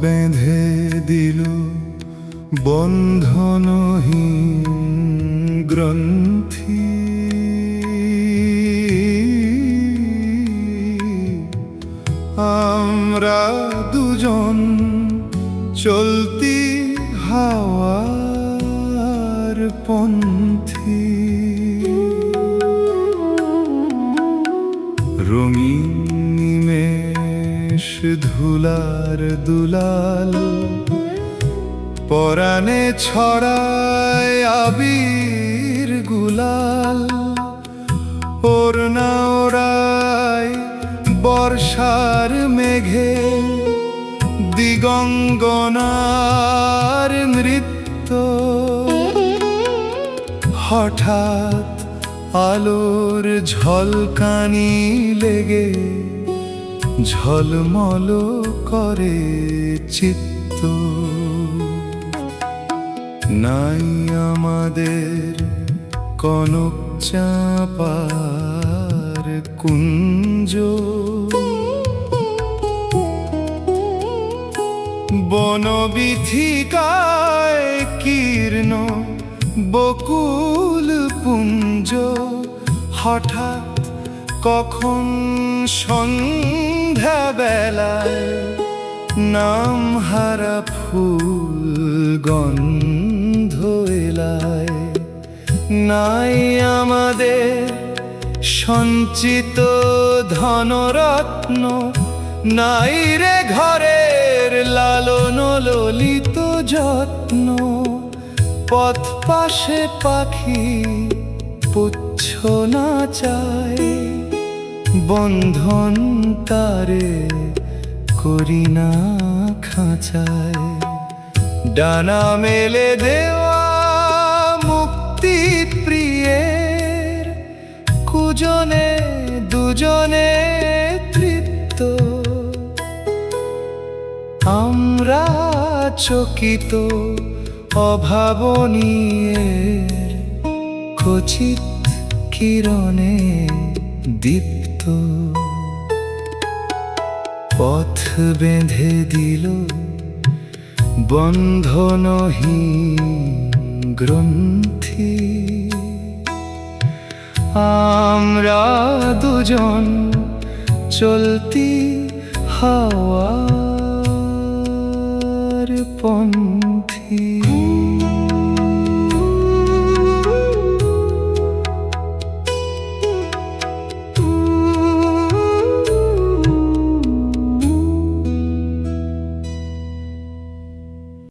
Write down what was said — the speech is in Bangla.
বেঁধে দিল বন্ধনহীন গ্রন্থি। আমরা দুজন চলতি হাওয়ার পন্থী। রঙিন নিমেষ ধুলার দুলাল, পরাণে ছড়ায় আবির গুলাল। ওড়না ওড়ায় বর্ষার মেঘে দিগঙ্গনার নৃত্য। হঠাৎ আলোর ঝলকানি লেগে ঝলমল করে চিত্ত। নাই আমাদের কনক চাঁপার কুঞ্জ, বনবিথিকায় কীর্ণ বকুল পুঞ্জ। হঠাৎ কখন সন্ধ্যা বেলায় নামহারা ফুল গন্ধ এলায়। নাই আমাদের সঞ্চিত ধনরত্ন, নাই রে ঘরের লালন ললিত যত্ন। পথ পাশে পাখি পুচ্ছ না চায়, বন্ধন তারে করি না খাঁচায়। ডানা মেলে দেওয়া মুক্তি প্রিয়ের, কুজনে দুজনে তৃপ্ত। আমরা চকিত অভাবনীয়ের, খচিত কিরণে দীপ্ত। পথ বেঁধে দিল বন্ধনহীন গ্রন্থি। আমরা দুজন চলতি হাওয়ার পন্থী।